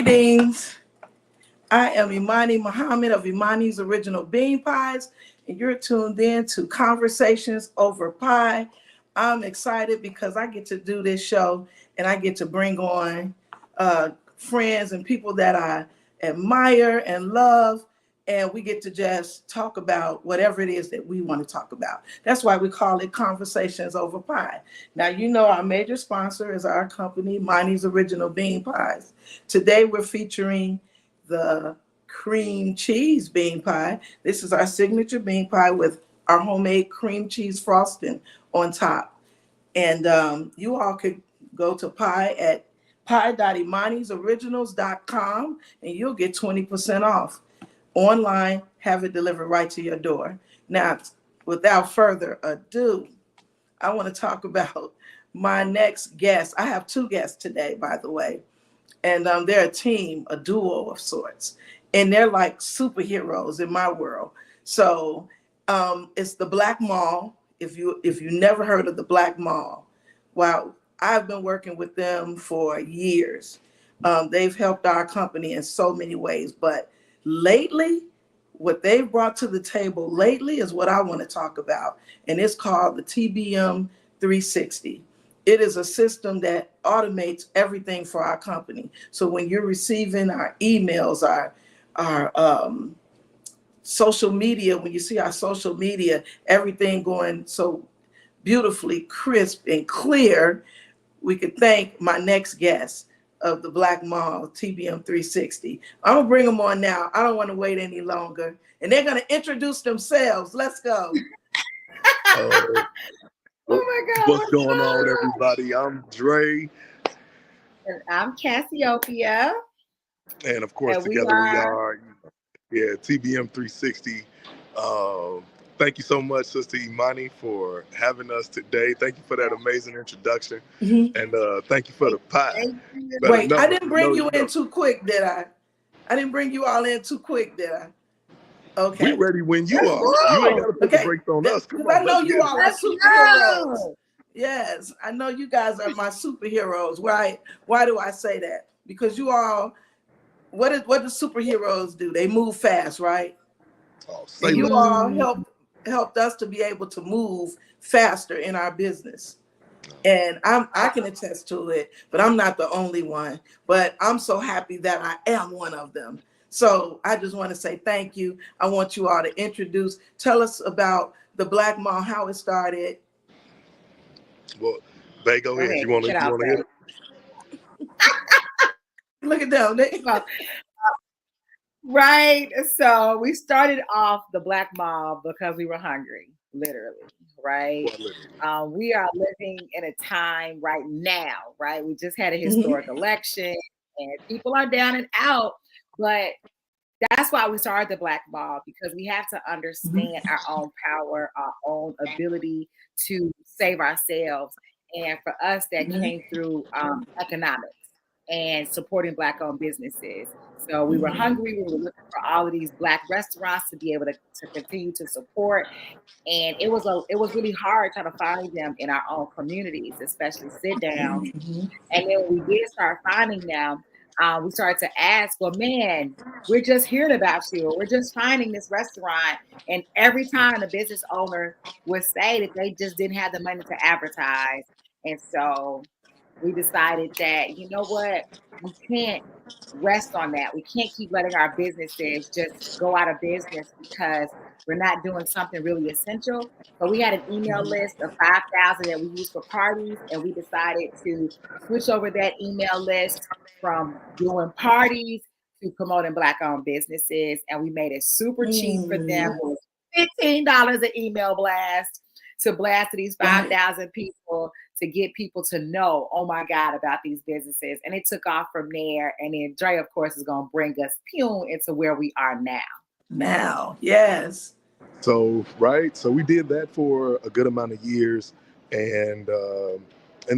Greetings. I am Imani Muhammad of Imani's Original Bean Pies, and you're tuned in to Conversations Over Pie. I'm excited because I get to do this show and I get to bring on friends and people that I admire and love, and we get to just talk about whatever it is that we want to talk about. That's why we call it Conversations Over Pie. Now, you know our major sponsor is our company, Imani's Original Bean Pies. Today we're featuring the cream cheese bean pie. This is our signature bean pie with our homemade cream cheese frosting on top. And you all could go to pie.imanisoriginals.com and you'll get 20% off online, have it delivered right to your door. Now, without further ado, I want to talk about my next guest. I have two guests today, by the way. And they're a team, a duo of sorts, and they're like superheroes in my world. So it's the Black Mall. If you never heard of the Black Mall, wow, I've been working with them for years. They've helped our company in so many ways, but lately, what they've brought to the table lately is what I want to talk about, and it's called the TBM 360. It is a system that automates everything for our company. So when you're receiving our emails, our social media, when you see our social media, everything going so beautifully crisp and clear, we could thank my next guest of the Black Mall, TBM 360. I'm gonna bring them on now. I don't want to wait any longer. And they're gonna introduce themselves. Let's go. Oh my God. What's going on, everybody? I'm Dre. And I'm Cassiopeia. And of course, together we are TBM 360. Thank you so much, Sister Imani, for having us today. Thank you for that amazing introduction. Mm-hmm. And thank you for the pie. Wait, I didn't bring you in too quick, did I? I didn't bring you all in too quick, did I? Okay. We ready when you are. You ain't got to put the brakes on us. Because I know you all are superheroes. Yes, I know you guys are my superheroes. Why do I say that? Because you all, what do superheroes do? They move fast, right? And you all helped us to be able to move faster in our business. And I can attest to it, but I'm not the only one. But I'm so happy that I am one of them. So I just want to say thank you. I want you all to tell us about the Black Mall, how it started. Well, Bay, go ahead. You want to hit it? Look at them. Right. So we started off the Black Mall because we were hungry, literally. Right. We are living in a time right now, right? We just had a historic election and people are down and out, but that's why we started the Black Mall, because we have to understand our own power, our own ability to save ourselves. And for us, that came through economics and supporting Black-owned businesses. So we were hungry. We were looking for all of these Black restaurants to be able to continue to support. And it was really hard trying to find them in our own communities, especially sit down. And then when we did start finding them, we started to ask, well, man, we're just hearing about you. We're just finding this restaurant. And every time the business owner would say that they just didn't have the money to advertise. And so we decided that, you know what, we can't rest on that. We can't keep letting our businesses just go out of business because we're not doing something really essential. But we had an email list of 5,000 that we used for parties, and we decided to switch over that email list from doing parties to promoting Black-owned businesses. And we made it super cheap for them. It was $15 an email blast to blast to these 5,000 people to get people to know, oh my God, about these businesses. And it took off from there. And then Dre, of course, is going to bring us into where we are now. Now, yes. So we did that for a good amount of years. And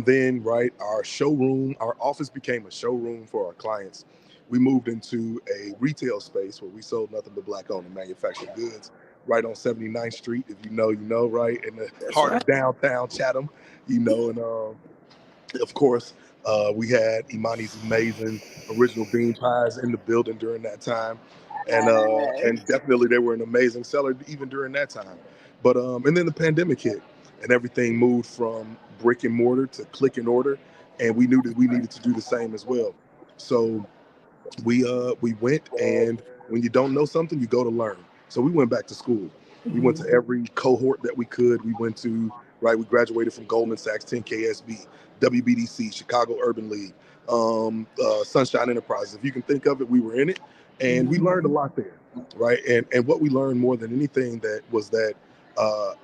then, our showroom, our office became a showroom for our clients. We moved into a retail space where we sold nothing but Black-owned and manufactured goods right on 79th Street. If you know, right? In the heart of downtown Chatham, and of course, We had Imani's amazing original bean pies in the building during that time, and definitely they were an amazing seller even during that time. But and then the pandemic hit, and everything moved from brick and mortar to click and order, and we knew that we needed to do the same as well. So we went, and when you don't know something, you go to learn. So we went back to school. We went to every cohort that we could. We went to, right, we graduated from Goldman Sachs, 10KSB, WBDC, Chicago Urban League, Sunshine Enterprises. If you can think of it, we were in it, and we learned a lot there, right? And what we learned more than anything that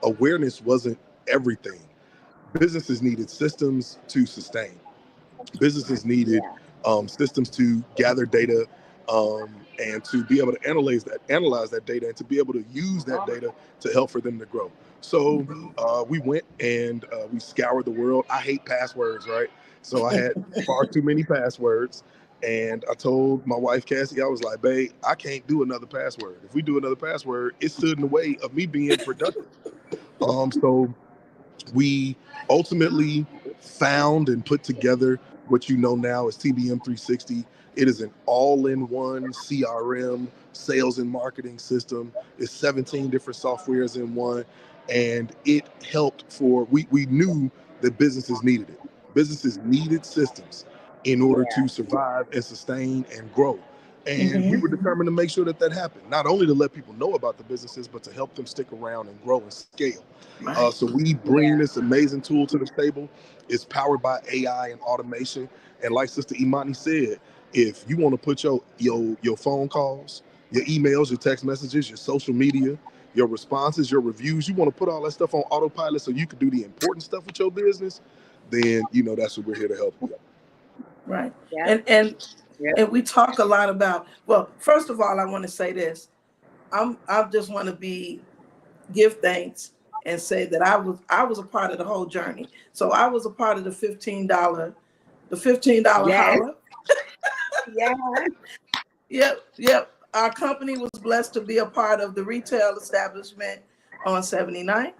awareness wasn't everything. Businesses needed systems to sustain. Businesses needed systems to gather data, and to be able to analyze that data, and to be able to use that data to help for them to grow. So we went and we scoured the world. I hate passwords, right? So I had far too many passwords. And I told my wife, Cassie, I was like, babe, I can't do another password. If we do another password, it stood in the way of me being productive. So we ultimately found and put together what you know now as TBM 360. It is an all-in-one CRM, sales and marketing system. It's 17 different softwares in one, and it helped we knew that businesses needed it. Businesses needed systems in order to survive and sustain and grow. And we were determined to make sure that happened, not only to let people know about the businesses, but to help them stick around and grow and scale. So we bring this amazing tool to the table. It's powered by AI and automation. And like Sister Imani said, if you want to put your phone calls, your emails, your text messages, your social media, your responses, your reviews, you want to put all that stuff on autopilot so you can do the important stuff with your business, then that's what we're here to help you. Right. And we talk a lot about, well, first of all, I want to say this. I just want to give thanks and say that I was a part of the whole journey. So I was a part of the $15 holler. Yep. Our company was blessed to be a part of the retail establishment on 79th.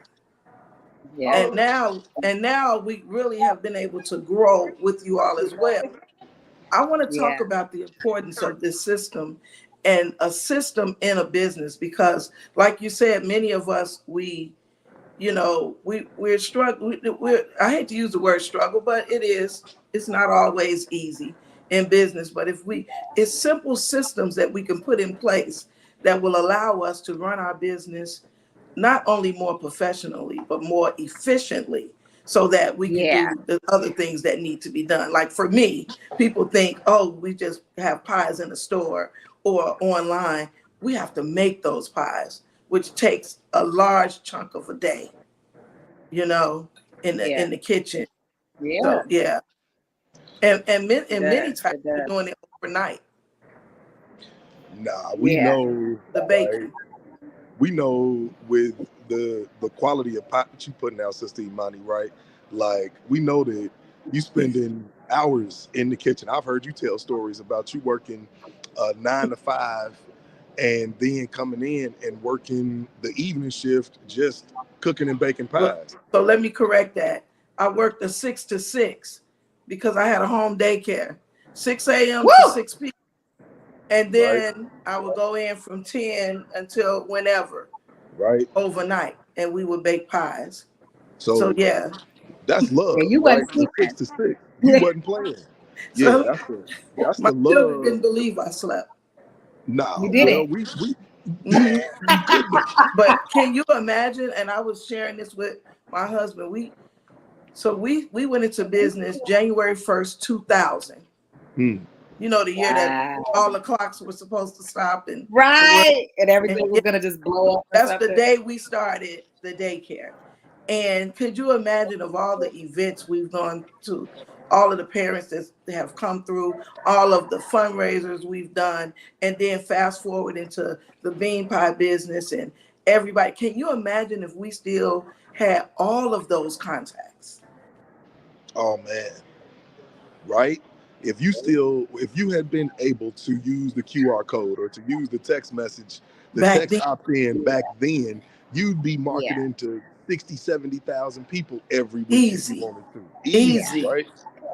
And now we really have been able to grow with you all as well. I want to talk about the importance of this system and a system in a business, because like you said, many of us, we're struggling. I hate to use the word struggle, but it's not always easy in business. But it's simple systems that we can put in place that will allow us to run our business not only more professionally, but more efficiently, so that we can do the other things that need to be done. Like for me, people think, oh, we just have pies in the store or online. We have to make those pies, which takes a large chunk of a day, in the kitchen. So and many times we're doing it overnight. Nah, we know the bacon. Right? We know with the quality of pot that you putting out, Sister Imani, right? Like, we know that you spending hours in the kitchen. I've heard you tell stories about you working 9 to 5 and then coming in and working the evening shift, just cooking and baking pies. So let me correct that. I worked a 6 to 6 because I had a home daycare, 6 a.m. to 6 p.m. And then I would go in from 10 until whenever, overnight, and we would bake pies. So yeah. That's love. You wasn't 6 to 6. You wasn't playing. Yeah, that's my the love. children didn't believe I slept. Nah, you didn't. Well, But can you imagine? And I was sharing this with my husband. We went into business January 1st, 2000. The year that all the clocks were supposed to stop and everything was gonna just blow up. That's the day we started the daycare. And could you imagine, of all the events we've gone to, all of the parents that have come through, all of the fundraisers we've done, and then fast forward into the bean pie business and everybody. Can you imagine if we still had all of those contacts? Oh man, right? If you had been able to use the QR code or to use the text message, text opt-in back then, you'd be marketing to 60, 70,000 people every week. Easy. Easy, right?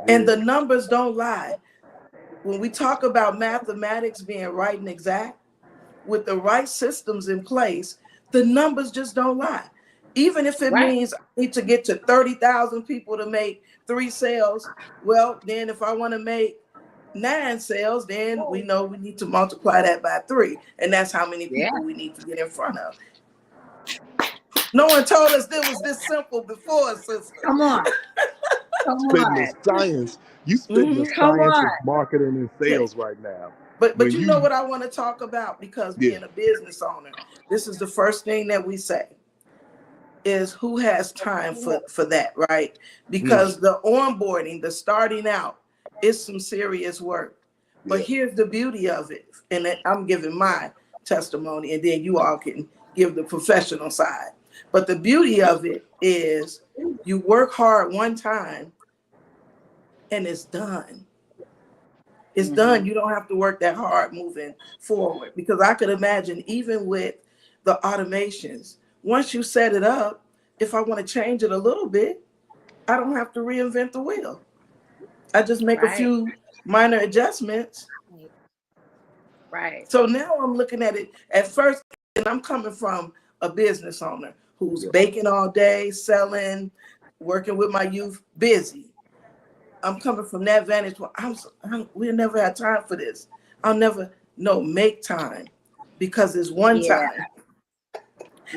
And the numbers don't lie. When we talk about mathematics being right and exact, with the right systems in place, the numbers just don't lie. Even if it means I need to get to 30,000 people to make 3 sales, well, then if I want to make 9 sales, then we know we need to multiply that by 3. And that's how many people we need to get in front of. No one told us it was this simple before, sister. Come on. Spitting the science. You spitting the science of marketing and sales right now. But you know what I want to talk about, because being a business owner, this is the first thing that we say is who has time for that, right? Because the onboarding, the starting out, is some serious work. But here's the beauty of it, and I'm giving my testimony, and then you all can give the professional side. But the beauty of it is you work hard one time and it's done. It's done. You don't have to work that hard moving forward, because I could imagine even with the automations, once you set it up, if I want to change it a little bit, I don't have to reinvent the wheel. I just make a few minor adjustments. Right. So now I'm looking at it at first, and I'm coming from a business owner who's baking all day, selling, working with my youth, busy. I'm coming from that vantage point. We'll never have time for this. I'll never make time, because it's one time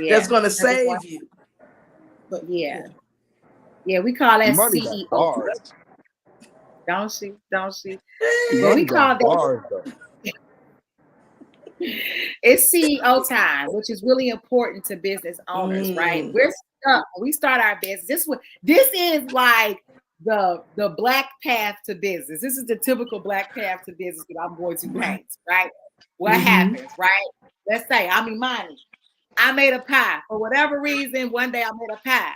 that's going to save you. But we call that CEO. Don't she? But we call that it's CEO time, which is really important to business owners, right? We're stuck when we start our business. This is like the black path to business. This is the typical black path to business that I'm going to paint, right? What happens, right? Let's say I'm Imani. I made a pie. For whatever reason, one day I made a pie.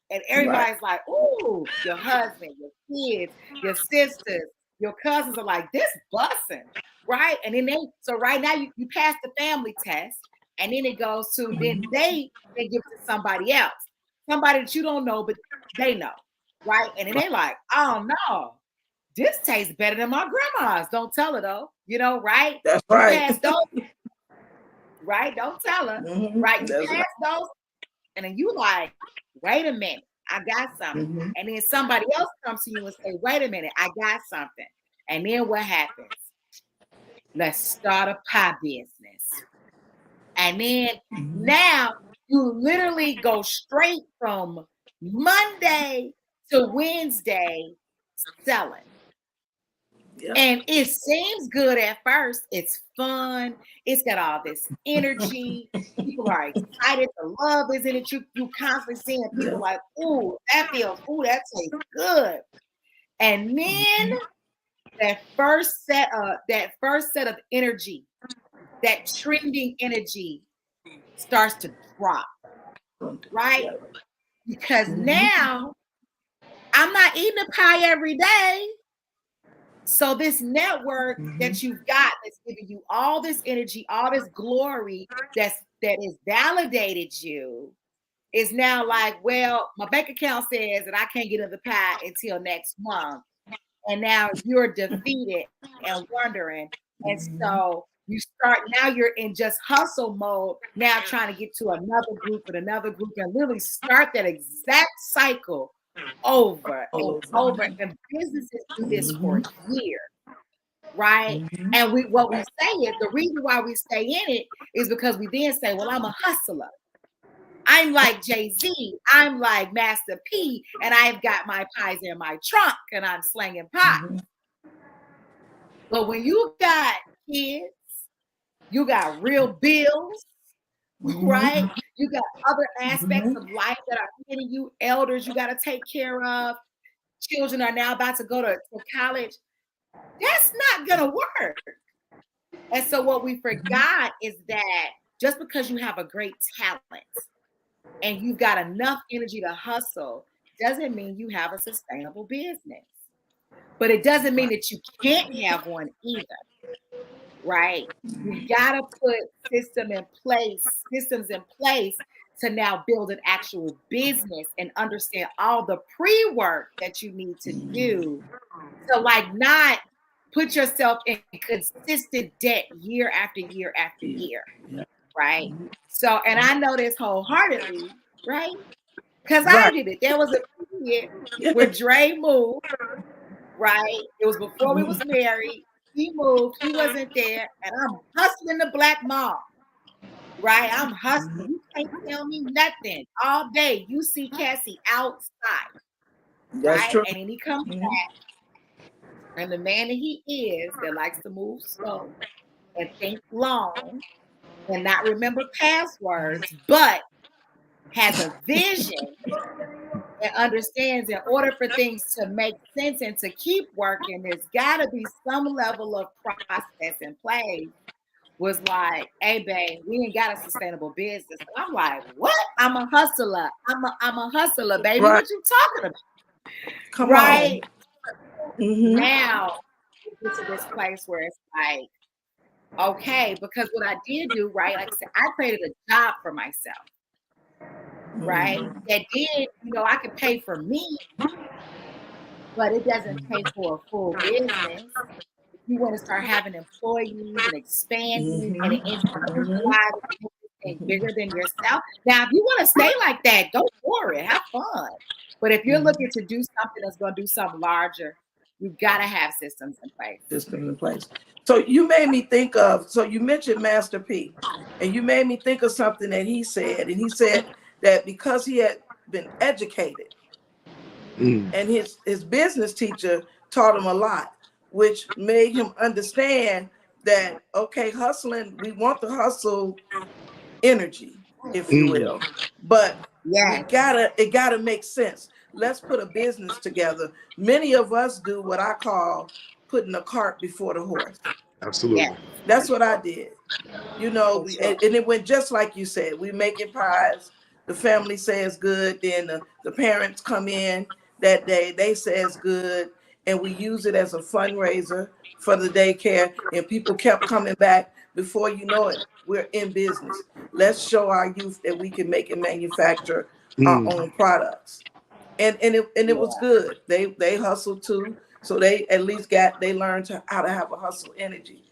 And everybody's like, ooh, your husband, your kids, your sisters, your cousins are like, this bussin', right? And then so right now you pass the family test, and then it goes to, then they give it to somebody else. Somebody that you don't know, but they know, right? And then they like, oh no, this tastes better than my grandma's. Don't tell her though, right? That's right. You pass those, right? Don't tell her, right? You pass those, and then you like, wait a minute, I got something. And then somebody else comes to you and say, wait a minute, I got something. And then what happens? Let's start a pie business. And then now you literally go straight from Monday to Wednesday selling. And it seems good at first. It's fun. It's got all this energy. People are excited. The love is in it. You constantly seeing people like, ooh, that feels, ooh, that tastes good. And then that first set of energy, that trending energy starts to drop, right? Because now I'm not eating a pie every day. So this network that you've got that's giving you all this energy, all this glory that has validated you is now like, well, my bank account says that I can't get another pie until next month. And now you're defeated and wondering. And so you're in just hustle mode, now trying to get to another group and literally start that exact cycle over and over. And businesses do this for years, right? And what we say is, the reason why we stay in it is because we then say, well, I'm a hustler. I'm like Jay-Z, I'm like Master P, and I've got my pies in my trunk and I'm slinging pies. But when you got kids, you got real bills, right? You got other aspects of life that are hitting you, elders you got to take care of. Children are now about to go to college. That's not going to work. And so what we forgot is that just because you have a great talent and you've got enough energy to hustle doesn't mean you have a sustainable business. But it doesn't mean that you can't have one either, right? You got to put systems in place to now build an actual business and understand all the pre-work that you need to do to like not put yourself in consistent debt year after year after year, right? So, and I know this wholeheartedly, right? Because I Right. did it. There was a period where Dre moved, right? It was before we was married. He moved, he wasn't there, and I'm hustling the black mom, right? I'm hustling. You can't tell me nothing all day. You see Cassie outside, That's right? true. And then he comes back, and the man that he is that likes to move slow and think long and not remember passwords, but has a vision and understands in order for things to make sense and to keep working, there's got to be some level of process in place. Was like, hey, babe, we ain't got a sustainable business. And I'm like, what? I'm a hustler. I'm a hustler, baby. Right. What you talking about? Come Right? on. Mm-hmm. Now, we get to this place where it's like, okay, because what I did do, right? Like I said, I created a job for myself, right? That did, I could pay for me, but it doesn't pay for a full business. If you want to start having employees and expanding and and bigger than yourself. Now, if you want to stay like that, go for it. Have fun. But if you're looking to do something that's going to do something larger, you've got to have systems in place. Systems in place. So you made me think of, so you mentioned Master P, and you made me think of something that he said. And he said that because he had been educated and his business teacher taught him a lot, which made him understand that, okay, hustling, we want the hustle energy, if you will, but it gotta make sense. Let's put a business together. Many of us do what I call putting the cart before the horse. Absolutely. Yeah. That's what I did. And it went just like you said. We making pies. The family says good. Then the parents come in that day. They say it's good. And we use it as a fundraiser for the daycare. And people kept coming back. Before you know it, we're in business. Let's show our youth that we can make and manufacture our own products. And it was good. They hustled too. So they at least they learned how to have a hustle energy.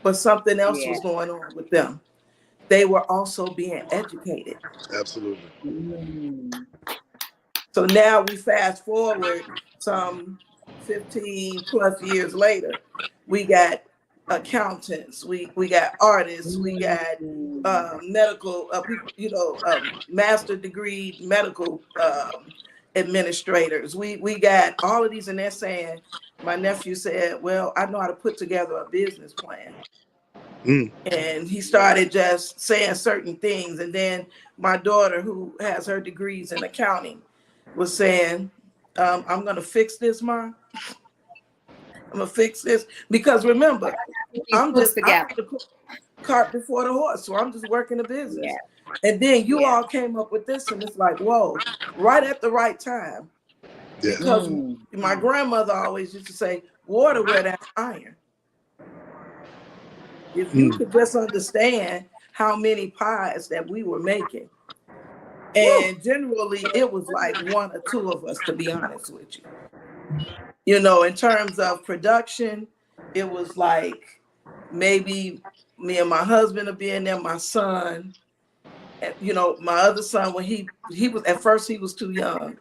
But something else was going on with them. They were also being educated. Absolutely. So now we fast forward some 15 plus years later, we got accountants, we got artists, we got medical people, master degree medical administrators. We got all of these, and they're saying, my nephew said, well, I know how to put together a business plan. And he started just saying certain things. And then my daughter, who has her degrees in accounting, was saying, I'm going to fix this, Mom. I'm going to fix this. Because remember, I'm the cart before the horse. So I'm just working the business. And then you all came up with this, and it's like, whoa, right at the right time. Because my grandmother always used to say, water where that's iron. If you could just understand how many pies that we were making. And generally, it was like one or two of us, to be honest with you. In terms of production, it was like maybe me and my husband would be in there, my son, and, my other son, when he was, at first he was too young.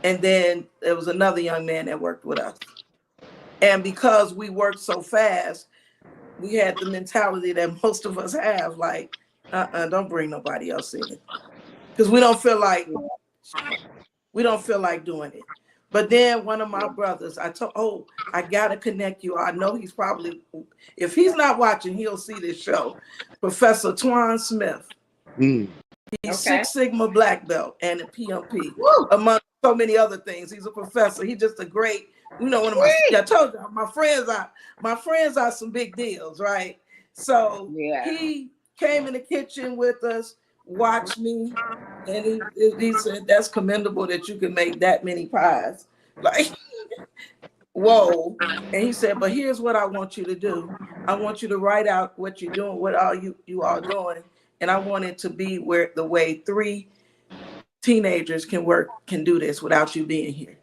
And then there was another young man that worked with us. And because we worked so fast, we had the mentality that most of us have, like, don't bring nobody else in it. Because we don't feel like doing it. But then one of my brothers, I told, I got to connect you. I know he's probably, if he's not watching, he'll see this show. Professor Twan Smith. He's Six Sigma black belt and a PMP, among so many other things. He's a professor. He's just a great, one of I told you, my friends are some big deals, right? So he came in the kitchen with us, watched me, and he said, that's commendable that you can make that many pies. Like, whoa. And he said, but here's what I want you to do. I want you to write out what you're doing, what all you all doing, and I want it to be where the way 3 teenagers can do this without you being here.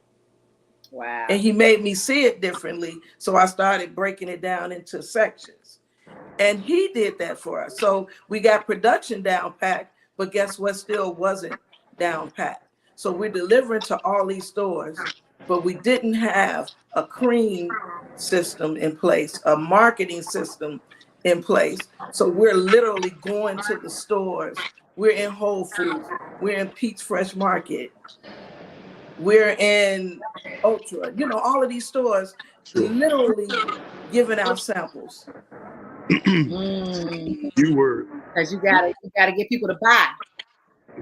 Wow. And he made me see it differently. So I started breaking it down into sections. And he did that for us. So we got production down pat, but guess what still wasn't down pat? So we're delivering to all these stores, but we didn't have a cream system in place, a marketing system in place. So we're literally going to the stores. We're in Whole Foods. We're in Pete's Fresh Market. We're in Ultra. You know, all of these stores literally giving out samples. You were, because you gotta get people to buy.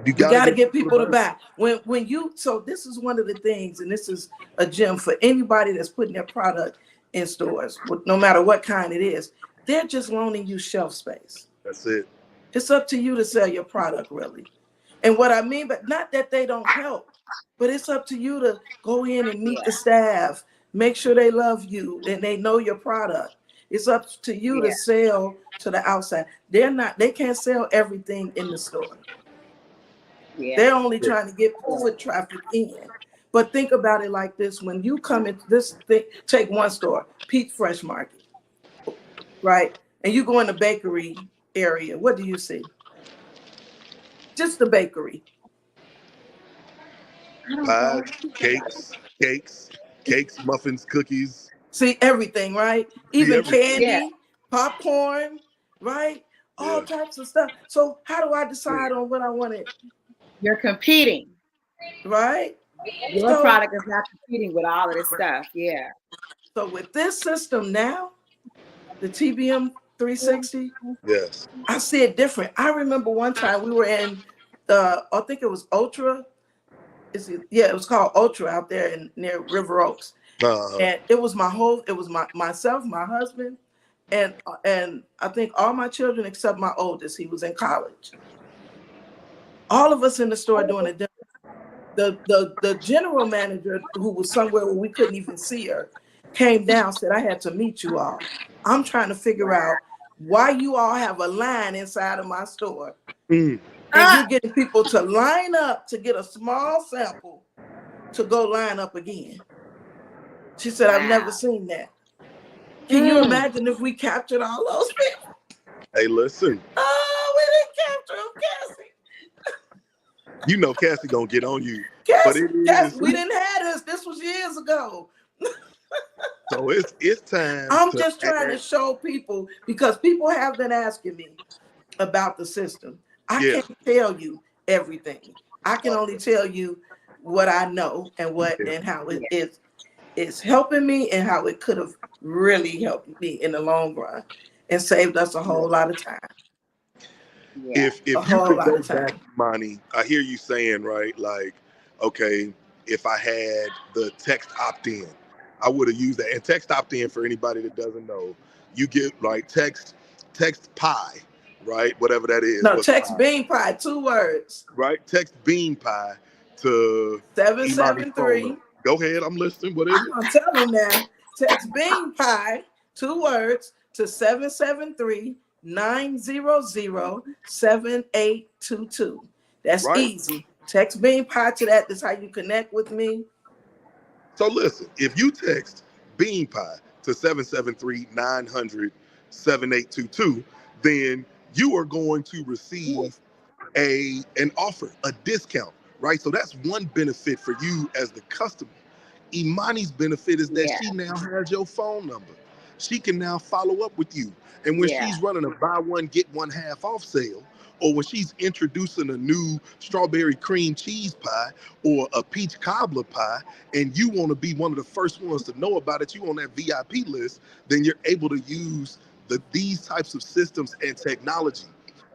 You got to get people to buy. When you, so this is one of the things, and this is a gem for anybody that's putting their product in stores, no matter what kind it is. They're just loaning you shelf space. That's it. It's up to you to sell your product, really. And what I mean, but not that they don't help, but it's up to you to go in and meet the staff, make sure they love you and they know your product. It's up to you to sell to the outside. They can't sell everything in the store. They're only trying to get foot traffic in. But think about it like this: when you come into this thing, take one store, Pete's Fresh Market, right? And you go in the bakery area, what do you see? Just the bakery. Pies, cakes, muffins, cookies. See everything, right? Even candy, popcorn, right? All types of stuff. So how do I decide on what I want it? You're competing, right? Your product is not competing with all of this stuff. Yeah. So with this system now, the TBM 360, yes, I see it different. I remember one time we were in I think it was Ultra. It was called Ultra out there near River Oaks. And it was myself, my husband, and I think all my children except my oldest. He was in college. All of us in the store doing a demo. The general manager, who was somewhere where we couldn't even see her, came down, said, I had to meet you all. I'm trying to figure out why you all have a line inside of my store. And you're getting people to line up to get a small sample to go line up again. She said, I've never seen that. Can you imagine if we captured all those people? Hey, listen. Oh, we didn't capture them, Cassie. You know Cassie gonna get on you. Cassie, we didn't have this. This was years ago. So it's time. I'm just trying to show people, because people have been asking me about the system. I can't tell you everything. I can only tell you what I know and how it is helping me and how it could have really helped me in the long run and saved us a whole lot of time. If you could go back, Monty, I hear you saying, right, like, okay, if I had the text opt-in, I would have used that. And text opt-in, for anybody that doesn't know, you get like text pie, right? Whatever that is. No, text bean pie, 2 words. Right? Text bean pie to 773. Go ahead, I'm listening. What is it? I'm telling them now. Text bean pie, 2 words, to 773-900-7822. That's easy. Text bean pie to that. That's how you connect with me. So listen, if you text bean pie to 773-900-7822, then you are going to receive an offer, a discount, right? So that's one benefit for you as the customer. Imani's benefit is that she now has your phone number. She can now follow up with you. And when she's running a buy one, get one half off sale, or when she's introducing a new strawberry cream cheese pie or a peach cobbler pie, and you want to be one of the first ones to know about it, you on that VIP list, then you're able to use these types of systems and technology,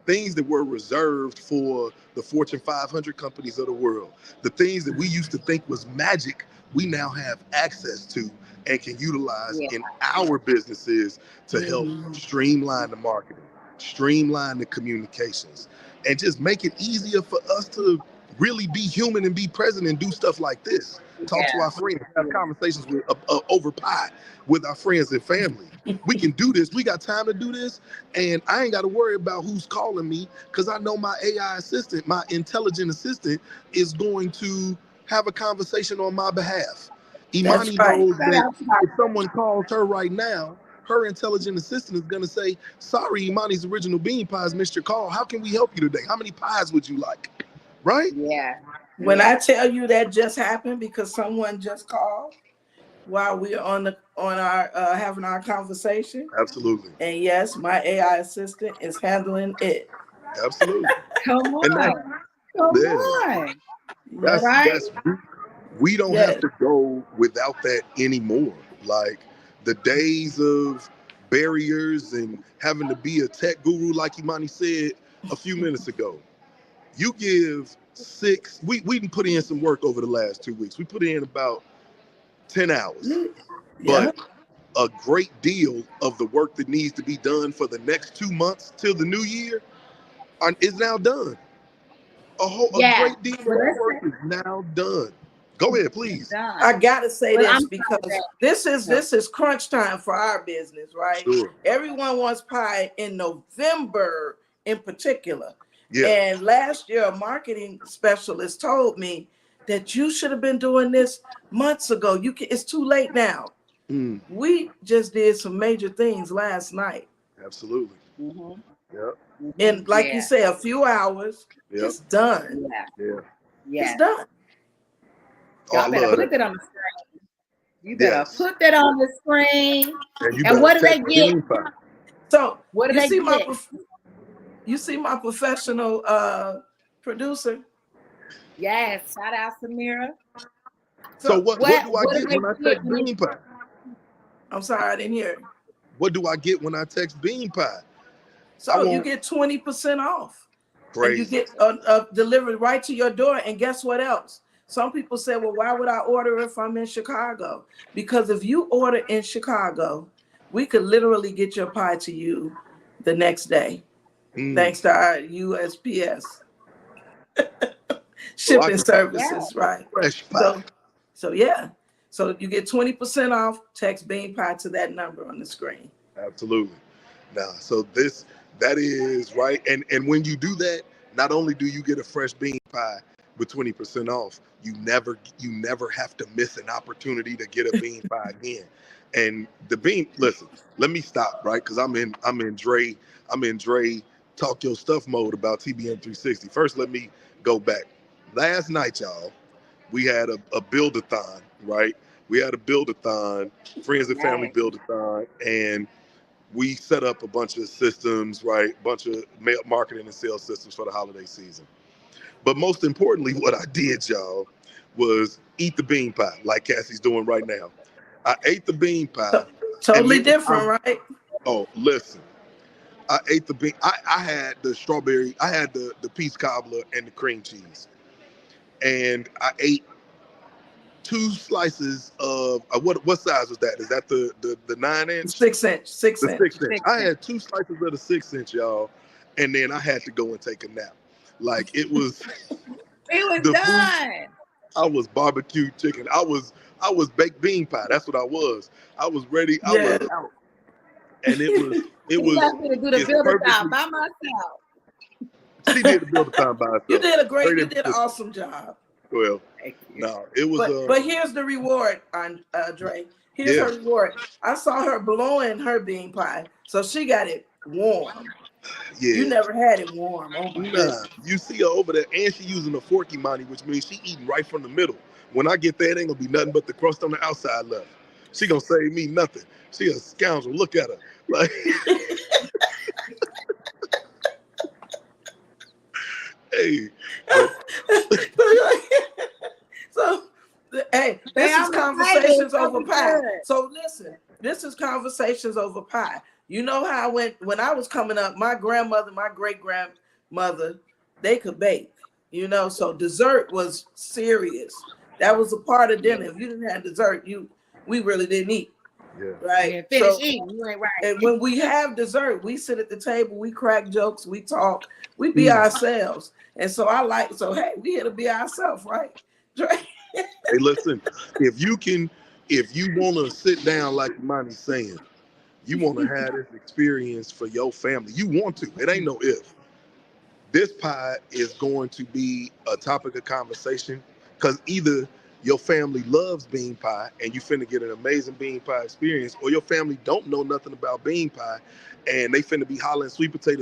things that were reserved for the Fortune 500 companies of the world. The things that we used to think was magic, we now have access to and can utilize in our businesses to help streamline the marketing, streamline the communications, and just make it easier for us to really be human and be present and do stuff like this. talk to our friends, have conversations with over pie with our friends and family. We can do this. We got time to do this, and I ain't got to worry about who's calling me because I know my AI assistant, my intelligent assistant, is going to have a conversation on my behalf. That's Imani right. knows that if someone calls her right now, her intelligent assistant is going to say, sorry, Imani's original bean pies missed your call. How can we help you today? How many pies would you like? Right? Yeah. When I tell you that just happened because someone just called while we're on our having our conversation. Absolutely. And yes, my AI assistant is handling it. Absolutely. Come on. Come on. That's we don't have to go without that anymore. Like the days of barriers and having to be a tech guru, like Imani said a few minutes ago. You give we didn't put in some work over the last 2 weeks. We put in about 10 hours. But a great deal of the work that needs to be done for the next 2 months till the new year is now done. A great deal of that work is now done. Go ahead, please. I gotta say this because this is crunch time for our business, right? Sure. Everyone wants pie in November in particular. Yeah. And last year, a marketing specialist told me that you should have been doing this months ago. It's too late now. We just did some major things last night. Absolutely. Yep. And like you say, a few hours, it's done. Yeah. It's done. Y'all better put that on the screen. You better put that on the screen. And what do they get? So what do they get? You see my professional producer? Yes. Shout out Samira. So what do I get when I text bean pie? I'm sorry, I didn't hear. What do I get when I text bean pie? So you get 20% off. Crazy. And you get delivered right to your door. And guess what else? Some people say, well, why would I order if I'm in Chicago? Because if you order in Chicago, we could literally get your pie to you the next day, thanks to our USPS shipping services, right? Fresh pie. So yeah. So you get 20% off, text bean pie to that number on the screen. Absolutely. Now, so that is right. And when you do that, not only do you get a fresh bean pie with 20% off, you never have to miss an opportunity to get a bean pie again. And the bean, listen, let me stop, right? Because I'm in Dre talk your stuff mode about TBM 360. First, let me go back. Last night, y'all, we had a build-a-thon, right? We had a build-a-thon, friends and family build-a-thon, and we set up a bunch of systems, right? A bunch of marketing and sales systems for the holiday season. But most importantly, what I did, y'all, was eat the bean pie, like Cassie's doing right now. I ate the bean pie. Totally different, right? Oh, listen. I ate the bean. I had the strawberry, I had the peach cobbler and the cream cheese. And I ate 2 slices of what size was that? Is that the 9-inch? 6-inch. 6-inch. I had 2 slices of the 6-inch, y'all, and then I had to go and take a nap. Like it was. It was done. I was barbecue chicken. I was baked bean pie. That's what I was. I was ready. I was out, and it was. You got me to do the build-a-thon by myself. She did the build-a-thon by herself. You did you did an awesome job. Well, no, it was. But here's the reward, Dre. Here's her reward. I saw her blowing her bean pie, so she got it warm. Yeah. You never had it warm. Oh my goodness. You see her over there, and she using a fork, Imani, which means she eating right from the middle. When I get there, it ain't gonna be nothing but the crust on the outside left. She gonna save me nothing. She a scoundrel. Look at her. Like, hey. So, hey, this is conversations over pie. So listen, this is conversations over pie. You know how I went when I was coming up, my grandmother, my great-grandmother, they could bake, so dessert was serious. That was a part of dinner. If you didn't have dessert, we really didn't eat. Yeah. Right. Finish eating. You ain't right. And when we have dessert, we sit at the table, we crack jokes, we talk, we be ourselves. And so hey, we here to be ourselves, right? Hey, listen, if you want to sit down like Imani's saying, you want to have this experience for your family. You want to. It ain't no if. This pie is going to be a topic of conversation because either your family loves bean pie and you finna get an amazing bean pie experience, or your family don't know nothing about bean pie and they finna be hollering sweet potato,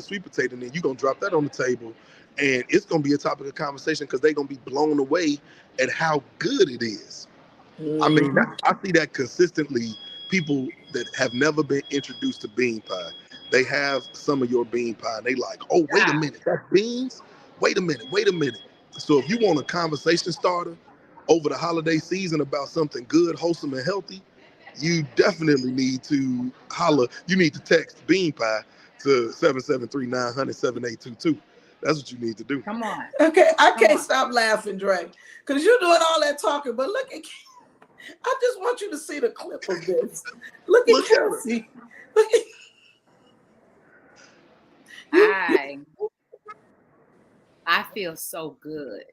and then you gonna drop that on the table and it's gonna be a topic of conversation because they gonna be blown away at how good it is. I mean, I see that consistently. People that have never been introduced to bean pie, they have some of your bean pie, and they like, oh, wait a minute, that's beans? Wait a minute. So if you want a conversation starter over the holiday season about something good, wholesome, and healthy, you definitely need to holler. You need to text bean pie to 773-900-7822. That's what you need to do. Come on. Okay, I can't stop laughing, Dre, because you're doing all that talking, but look at, I just want you to see the clip of this. Look at Kelsey. Look at I feel so good.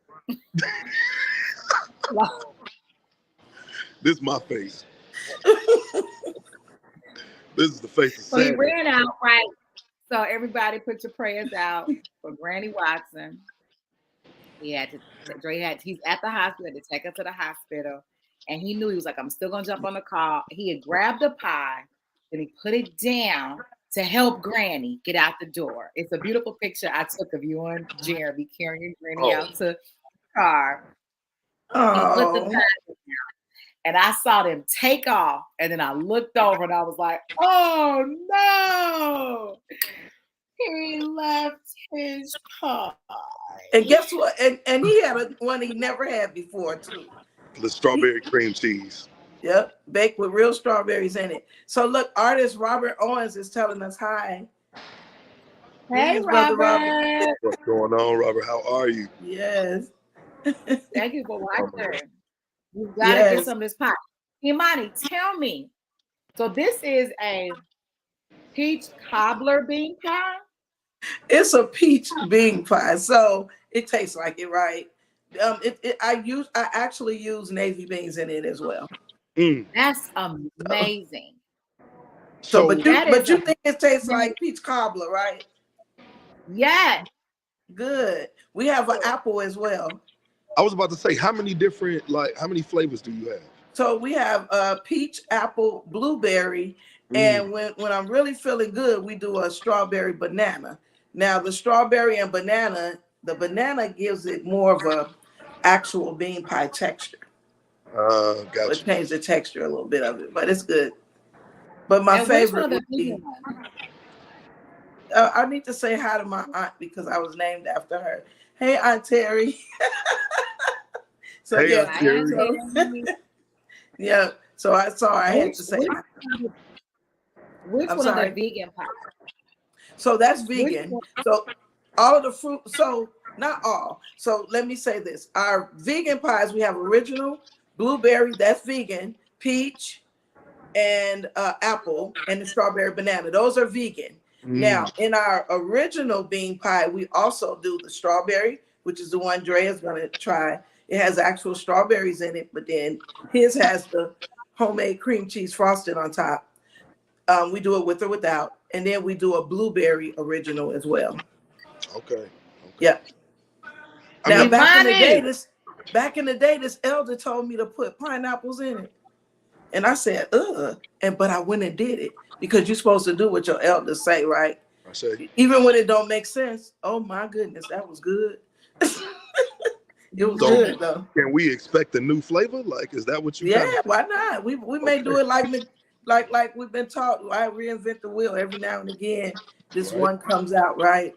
This is my face. This is the face of So he sadness. ran out, right? So everybody put your prayers out for Granny Watson. He's at the hospital, to take her to the hospital. And he knew, he was like, I'm still gonna jump on the call. He had grabbed a pie, and he put it down to help Granny get out the door. It's a beautiful picture I took of you and Jeremy carrying Granny out to the car. He put the pie down, and I saw them take off. And then I looked over and I was like, oh no, he left his pie. And guess what? And he had one he never had before too. The strawberry cream cheese. Yep, baked with real strawberries in it. So look, artist Robert Owens is telling us hi. Hey, Robert. What's going on, Robert? How are you? Yes. Thank you for watching. You've got to get some of this pie. Imani, tell me. So this is a peach cobbler bean pie? It's a peach bean pie, so it tastes like it, right? I actually use navy beans in it as well. That's amazing. So but you think it tastes like peach cobbler, right? Yeah. Good. We have an apple as well. I was about to say, how many flavors do you have? So we have peach, apple, blueberry, and when I'm really feeling good, we do a strawberry banana. Now the strawberry and banana, the banana gives it more of a actual bean pie texture. Gotcha. It changes the texture a little bit of it, but it's good. But my favorite would be, I need to say hi to my aunt because I was named after her. Hey, Aunt Terry. So hey, yeah, Aunt Terry. Yeah. So I saw I had to say. Which one are the vegan pies? So that's vegan. So all of the fruit. So not all. So let me say this: our vegan pies, we have original blueberry, that's vegan, peach, and apple, and the strawberry banana. Those are vegan. Now, in our original bean pie, we also do the strawberry, which is the one Dre is going to try. It has actual strawberries in it, but then his has the homemade cream cheese frosted on top. We do it with or without. And then we do a blueberry original as well. Okay. Yeah. Now, back in the day, this elder told me to put pineapples in it. And I said, ugh. But I went and did it because you're supposed to do what your elders say, right? I say. Even when it don't make sense. Oh my goodness, that was good. It was good though. Can we expect a new flavor? Like, is that what you? Yeah, why not? We may do it like we've been taught. I reinvent the wheel every now and again. This one comes out right.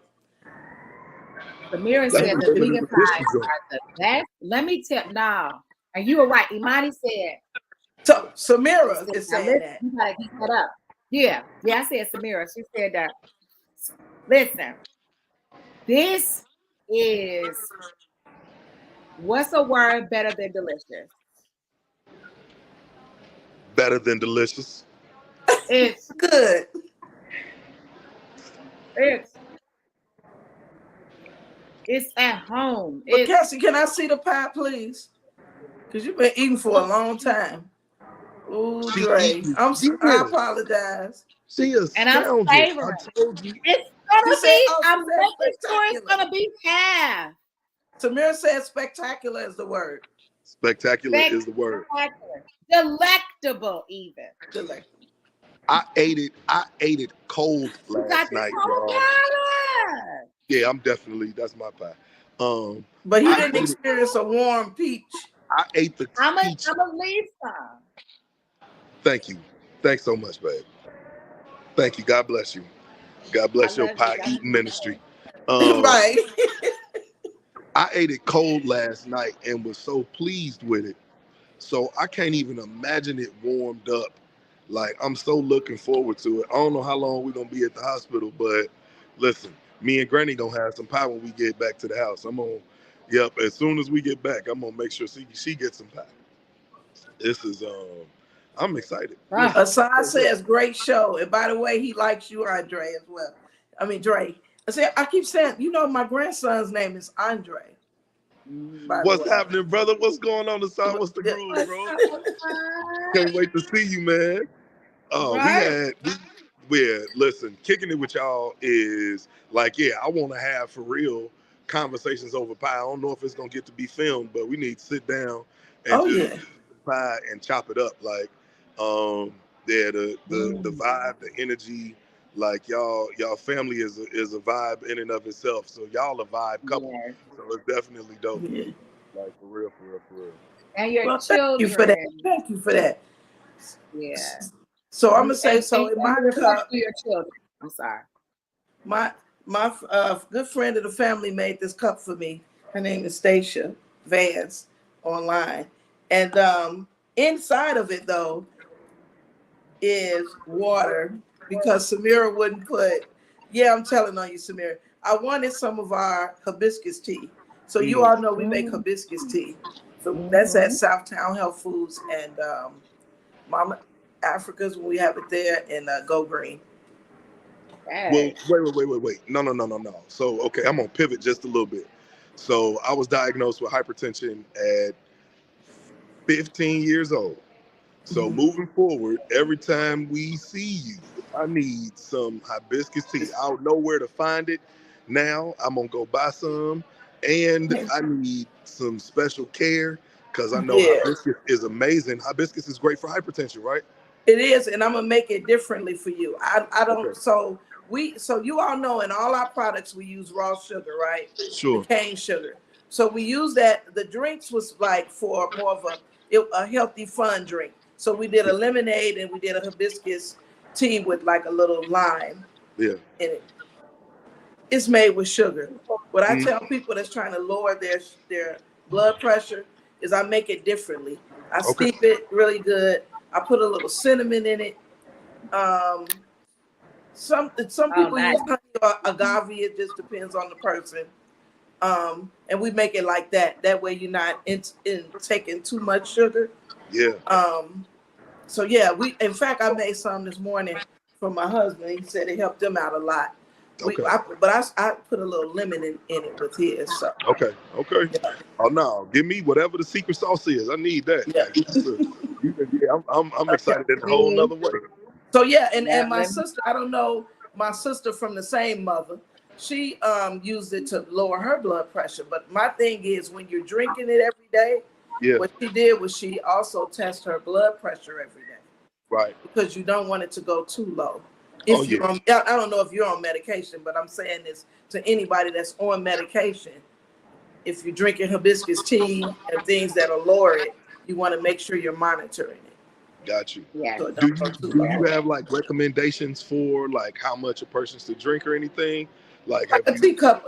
Samira said the vegan pies are the best. Let me tell now. And you were right. Imani said. So Samira is saying that. You gotta keep that up. Yeah, I said Samira. She said that. Listen, this is what's a word better than delicious? Better than delicious. It's good. It's at home. But Cassie, can I see the pie, please? Because you've been eating for a long time. Ooh, She Dre. eating. I apologize. She a And I'm scoundrel. I savoring. told you. It's She gonna said, be. oh, I'm she said making sure it's spectacular. gonna be half. Samira said spectacular is the word. Spectacular is the word. Delectable, even. Delectable. I ate it cold last night, y'all. Yeah, I'm definitely, that's my pie. But he I didn't ate experience a warm peach. I ate the I'm peach. gonna leave some. Thank you. Thanks so much, babe. Thank you. God bless you. God bless your pie eating ministry. Right. I ate it cold last night and was so pleased with it. So I can't even imagine it warmed up. Like, I'm so looking forward to it. I don't know how long we're gonna be at the hospital, but listen, me and Granny gonna have some pie when we get back to the house. As soon as we get back, I'm gonna make sure she gets some pie. This is I'm excited. Asad says great show. And by the way, he likes you, Andre, as well. I mean, Dre. I keep saying, my grandson's name is Andre. What's happening, brother? What's going on inside? What's the groove, bro? Can't wait to see you, man. Oh, listen, kicking it with y'all is like, I want to have for real conversations over pie. I don't know if it's gonna get to be filmed, but we need to sit down and just pie and chop it up. Like, the vibe, the energy, like y'all family is a vibe in and of itself. So y'all a vibe couple. Yes. So it's definitely dope. Yeah. Like for real. And your children. Thank you for that. Thank you for that. Yeah. So I'm gonna say in my cup. Your children. I'm sorry. My good friend of the family made this cup for me. Her name is Stacia Vance online, and inside of it though is water because Samira wouldn't put. Yeah, I'm telling on you, Samira. I wanted some of our hibiscus tea. So you all know we make hibiscus tea. So that's at Southtown Health Foods and Mama Africa's when we have it there in Go Green. Well, wait. No. So, okay, I'm gonna pivot just a little bit. So I was diagnosed with hypertension at 15 years old. So moving forward, every time we see you, I need some hibiscus tea. I don't know where to find it now. I'm gonna go buy some, and I need some special care because I know hibiscus is amazing. Hibiscus is great for hypertension, right? It is, and I'm gonna make it differently for you. I don't. Okay. So you all know in all our products we use raw sugar, right? Sure. The cane sugar. So we use that. The drinks was like for more of a healthy, fun drink. So we did a lemonade and we did a hibiscus tea with like a little lime. Yeah. In it. It's made with sugar. What I tell people that's trying to lower their blood pressure is I make it differently. I steep it really good. I put a little cinnamon in it. Some people use honey or agave. It just depends on the person. And we make it like that. That way you're not in taking too much sugar. Yeah. So yeah, in fact I made some this morning for my husband. He said it helped him out a lot. I put a little lemon in it with his. So. Okay. Yeah. Oh no, give me whatever the secret sauce is. I need that. Yeah. I'm excited in a whole nother way. So yeah, and my sister, I don't know, my sister from the same mother, she used it to lower her blood pressure. But my thing is when you're drinking it every day, what she did was she also tested her blood pressure every day. Right. Because you don't want it to go too low. I don't know if you're on medication, but I'm saying this to anybody that's on medication. If you're drinking hibiscus tea and things that'll lower it, you want to make sure you're monitoring it. Got you. Yeah. So do you have like recommendations for like how much a person's to drink or anything? Like a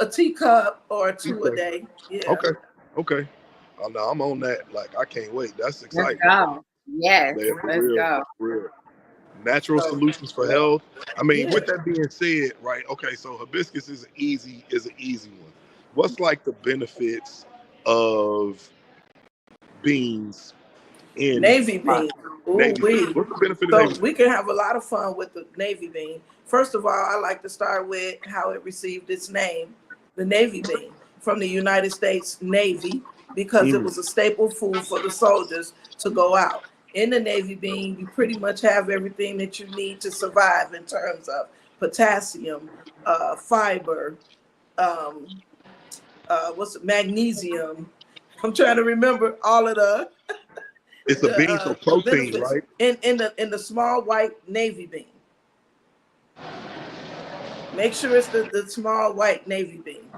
teacup or two a day. Yeah. Okay. Oh no, I'm on that. Like I can't wait. That's exciting. Let's go. Yes, let's go. Real. Natural solutions for health. I mean, with that being said, right? Okay, so hibiscus is an easy one. What's like the benefits of beans in navy bean? What's the benefit of navy bean? We can have a lot of fun with the navy bean. First of all, I like to start with how it received its name, the navy bean, from the United States Navy. because it was a staple food for the soldiers to go out. In the Navy bean, you pretty much have everything that you need to survive in terms of potassium, fiber, magnesium. I'm trying to remember all of the It's a bean, so the protein, benefits right? in the small white Navy bean. Make sure it's the small white Navy bean.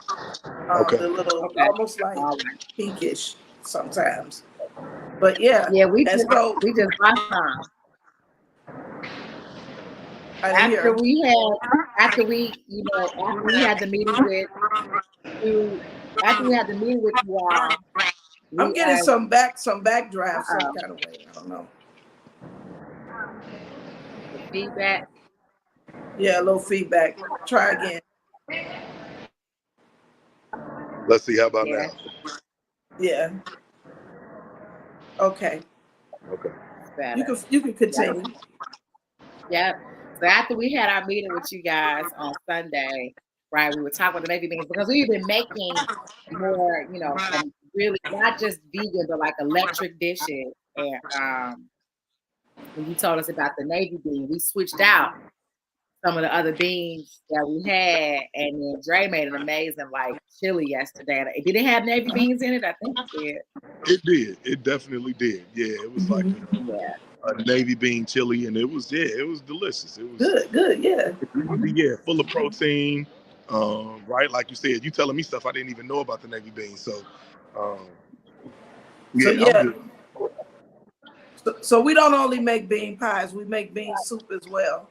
Okay. The little, Okay. almost like All right. pinkish sometimes. But yeah, Yeah, we and just so bought some. I didn't hear. After we had the meeting with you, after we had the meeting with you all, I'm getting some backdraft some kind of way. I don't know. feedback. Yeah, a little feedback. Try again. Let's see. How about Yeah. now? Yeah. Okay. Okay. You can continue. Yep. So after we had our meeting with you guys on Sunday, right, we were talking about the Navy beans because we've been making more, really not just vegan, but like electric dishes. And when you told us about the Navy bean, we switched out some of the other beans that we had, and then Dre made an amazing like chili yesterday. Did it have Navy beans in it? I think it did. It did. It definitely did. Yeah, it was like a Navy bean chili, and it was delicious. It was good, yeah. Yeah, full of protein. Right, like you said, you telling me stuff I didn't even know about the Navy bean. So, yeah. So we don't only make bean pies; we make bean soup as well.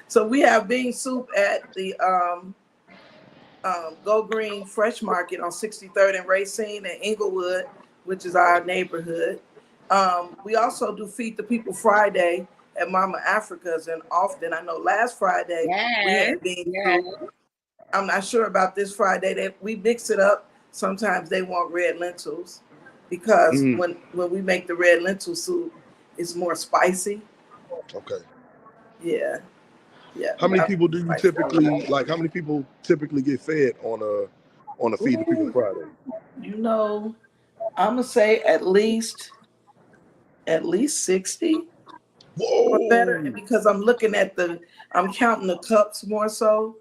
So we have bean soup at the Go Green Fresh Market on 63rd and Racine in Inglewood, which is our neighborhood. We also do Feed the People Friday at Mama Africa's, and often, I know last Friday we had bean soup. I'm not sure about this Friday. That we mix it up. Sometimes they want red lentils because when we make the red lentil soup, it's more spicy. Okay. Yeah. Yeah. How many people do you typically like? How many people typically get fed on a Feed the People Friday? I'm gonna say at least 60. Whoa. Or better, because I'm counting the cups more so.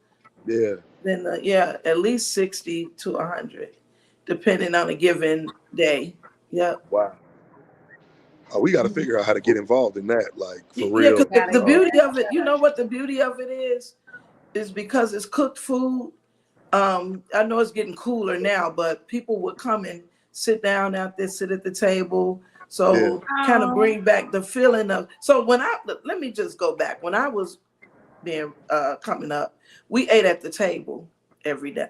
Yeah. Than at least 60 to 100, depending on a given day. Yep. Wow. Oh, we got to figure out how to get involved in that, like for real. Yeah, because the beauty of it, you know what the beauty of it is because it's cooked food. I know it's getting cooler now, but people would come and sit down out there, sit at the table. So kind of bring back the feeling of. So let me just go back. When I was being coming up, we ate at the table every day,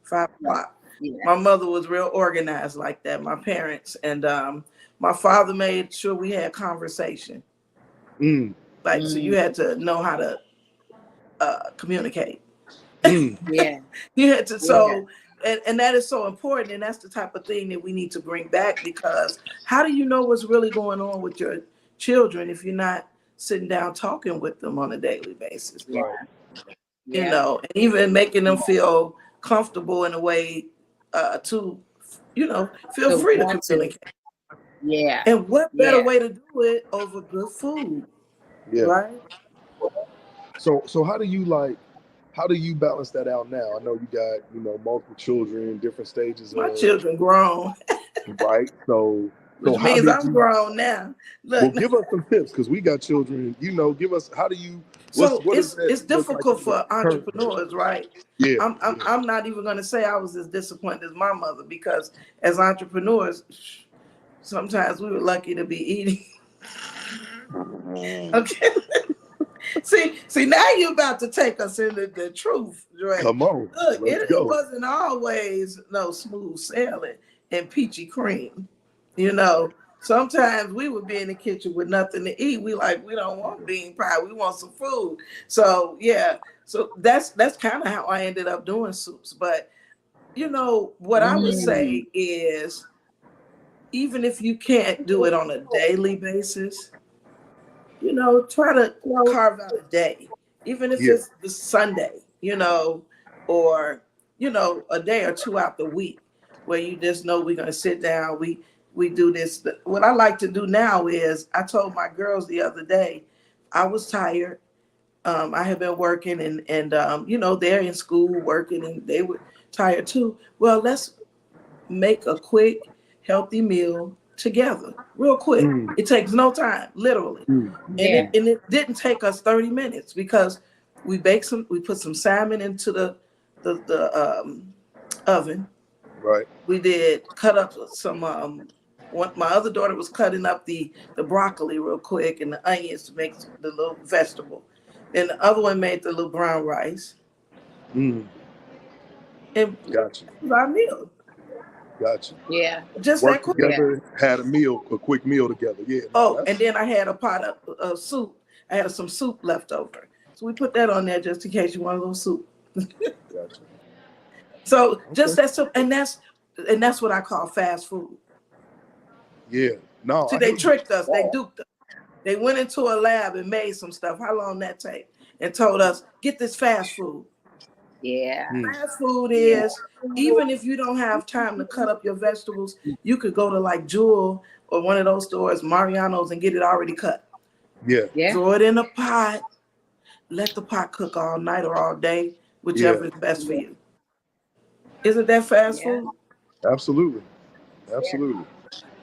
5 o'clock. Yeah. My mother was real organized like that. My parents and my father made sure we had conversation. So you had to know how to communicate. Yeah. You had to and that is so important, and that's the type of thing that we need to bring back, because how do you know what's really going on with your children if you're not sitting down talking with them on a daily basis? Right. And even making them feel comfortable in a way to feel free to communicate. Yeah. And what better way to do it over good food? Yeah. Right. So how do you balance that out now? I know you got, multiple children, different stages. My children grown. Right. So which means I'm grown now. Look, well, give us some tips, because we got children. Give us, how do you? It's difficult for entrepreneurs, right? Yeah. I'm not even going to say I was as disciplined as my mother, because as entrepreneurs, sometimes we were lucky to be eating. Okay. See, now you're about to take us into the truth, right? Come on. Look, it wasn't always no smooth sailing and peachy cream. Sometimes we would be in the kitchen with nothing to eat. We don't want bean pie. We want some food. So so that's kind of how I ended up doing soups. But what I would say is, even if you can't do it on a daily basis, try to carve out a day, even if it's the Sunday, or a day or two out the week where you just know we're gonna sit down. We do this. What I like to do now is I told my girls the other day, I was tired. I have been working and you know, they're in school working and they were tired too. Well, let's make a quick, healthy meal together, real quick. It takes no time, literally. Yeah. And it didn't take us 30 minutes because we put some salmon into the oven. Right. We did cut up some my other daughter was cutting up the broccoli real quick and the onions to make the little vegetable. Then the other one made the little brown rice. And Gotcha. our meal. Gotcha. Yeah. Just that Worked quick. together, had a quick meal together. Yeah. Oh, and then I had a pot of soup. I had some soup left over. So we put that on there just in case you want a little soup. Gotcha. So just that soup, and that's what I call fast food. Yeah. No. See, they tricked us, they duped us. They went into a lab and made some stuff. How long that take? And told us, get this fast food. Yeah. Fast food is, even if you don't have time to cut up your vegetables, you could go to like Jewel or one of those stores, Mariano's, and get it already cut. Yeah. Throw it in a pot, let the pot cook all night or all day, whichever is best for you. Isn't that fast food? Absolutely. Absolutely.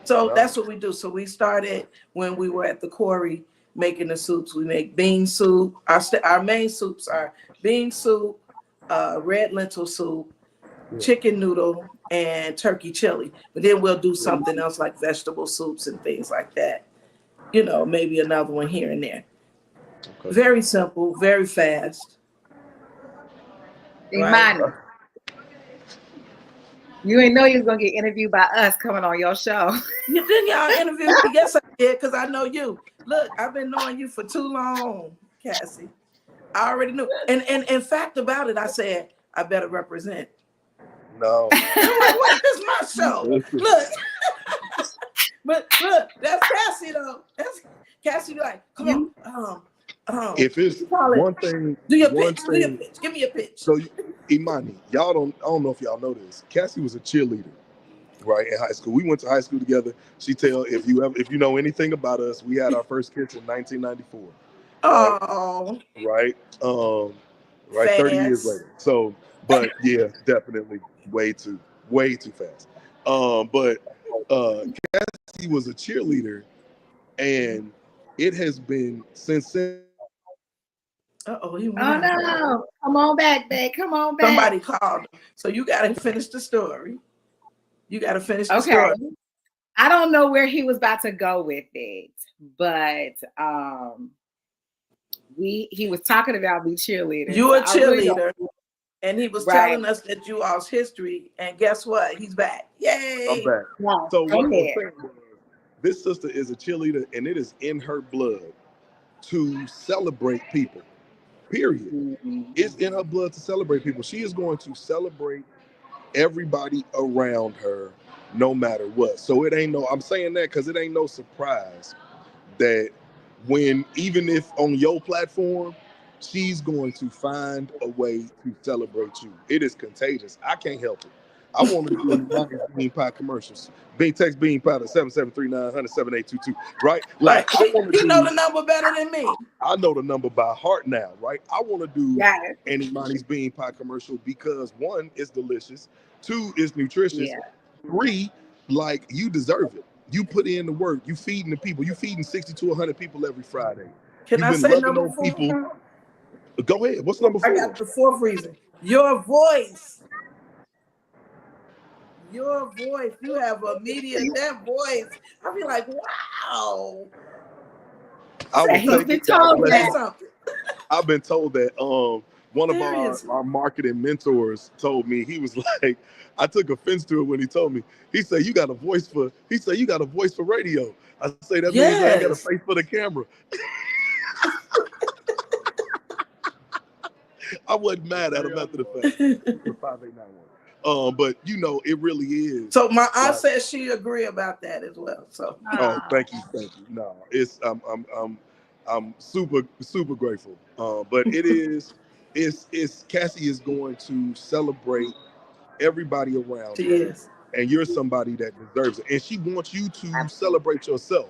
So that's what we do. So we started when we were at the quarry making the soups. We make bean soup. Our main soups are bean soup, red lentil soup, chicken noodle, and turkey chili. But then we'll do something else like vegetable soups and things like that. You know, maybe another one here and there. Okay. Very simple, very fast. Imani, right? You ain't know you was gonna get interviewed by us coming on your show. You didn't y'all interview me? Yes, I did, because I know you. Look, I've been knowing you for too long, Cassie. I already knew. And in fact about it, I said, I better represent. No. I'm like, what? This is my show. Look. But look, that's Cassie though. That's Cassie like, come on. If it's one thing, do your pitch. Give me a pitch. So Imani, I don't know if y'all know this. Cassie was a cheerleader, right, in high school. We went to high school together. She tell if you know anything about us, we had our first kids in 1994. Oh. Right. Right. Fast. 30 years later. So, but yeah, definitely way too fast. But Cassie was a cheerleader, and it has been since then. Oh no! Come on back, babe. Come on back. Somebody called. So you got to finish the story. You got to finish the story. I don't know where he was about to go with it, but he was talking about me cheerleader. You a cheerleader, and he was telling us that you all's history. And guess what? He's back. Yay! I'm back. Wow. So what I was saying was, this sister is a cheerleader, and it is in her blood to celebrate people. Period. It's in her blood to celebrate people. She is going to celebrate everybody around her, no matter what. So I'm saying that because it ain't no surprise that even if on your platform, she's going to find a way to celebrate you. It is contagious. I can't help it. I want to do bean pie commercials. Text bean pie to 7739007822. Right? Like you know the number better than me. I know the number by heart now, right? I want to do anybody's bean pie commercial because 1, it's delicious. 2, it's nutritious. 3, like you deserve it. You put in the work. You feeding the people. You feeding 60 to 100 people every Friday. Can I say number 4? People. Go ahead. What's number 4? I got the 4th reason. Your voice. Your voice. You have a media that voice. I'll be like, wow. I've been told that one of our marketing mentors told me, he was like, I took offense to it when he told me. He said, you got a voice for radio. I say that means I got a face for the camera. I wasn't mad at him after the fact. 5891. But you know, it really is. So my aunt says she agree about that as well. So thank you. No, it's I'm super grateful. But it is it's Cassie is going to celebrate everybody around her. and you're somebody that deserves it. And she wants you to celebrate yourself.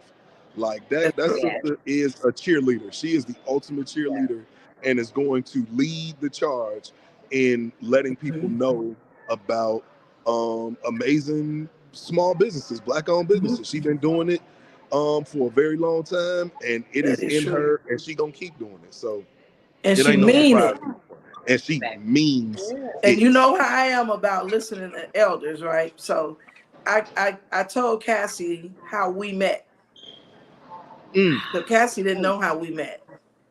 Like that sister is a cheerleader. She is the ultimate cheerleader and is going to lead the charge in letting people know about amazing small businesses, Black-owned businesses. She's been doing it for a very long time, and it is in her, and she gonna keep doing it. So and it she ain't no mean surprise. it. And she means And it. you know how I am about listening to elders, right? So I told Cassie how we met. So Cassie didn't know how we met.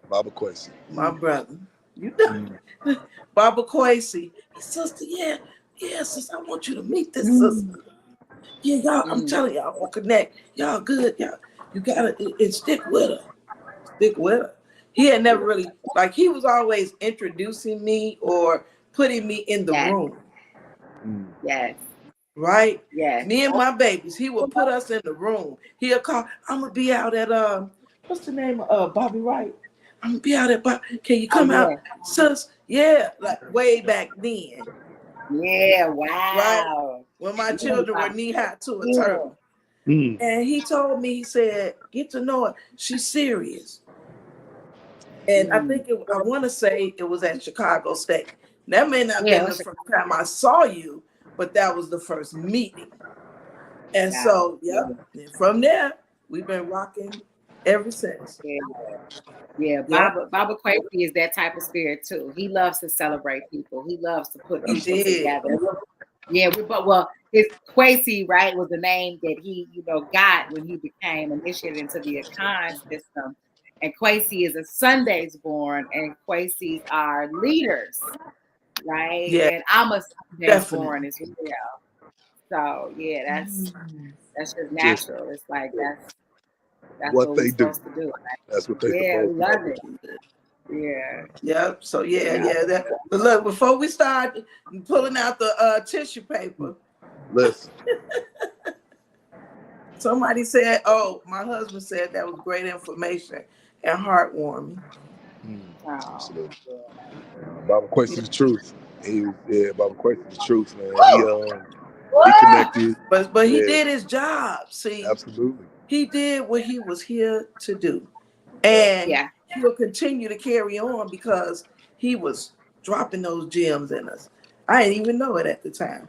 Baba Quasi. My brother. You know. Baba Quasi. Sister, yeah, sister, I want you to meet this sister. Yeah, y'all, I'm telling y'all, I'm gonna connect. Y'all good, y'all. You gotta and stick with her. Stick with her. He had never really, like, he was always introducing me or putting me in the room. Yes. Right? Yes. Me and my babies, he would put us in the room. He'll call, I'm gonna be out at what's the name of Bobby Wright? I'm gonna be out at can you come out, sis? Yeah, like way back then. Yeah, wow. Right? When my children were knee high to a turtle. And he told me, he said, get to know her. She's serious. And I think I want to say it was at Chicago State. That may not have been the first time I saw you, but that was the first meeting. And so, and from there, we've been rocking ever since. Yeah, Baba Quasi is that type of spirit too. He loves to celebrate people. He loves to put people together. Yeah, his Quasi, right, was the name that he, got when he became initiated into the Akan system. And Quasi is a Sundays born, and Quasis are leaders, right? Yeah, and I'm a Sundays born as well. So yeah, that's just natural. It's like that's what they we're do. supposed to do. Right? That's what they we love do. it. Yeah. Yep. So but look, before we start pulling out the tissue paper, listen. Somebody said, "Oh, my husband said that was great information and heartwarming." Absolutely. Baba Quasi the truth. Baba Quasi the truth, man. He connected. But he did his job. See, absolutely. He did what he was here to do. And he'll continue to carry on because he was dropping those gems in us. I didn't even know it at the time.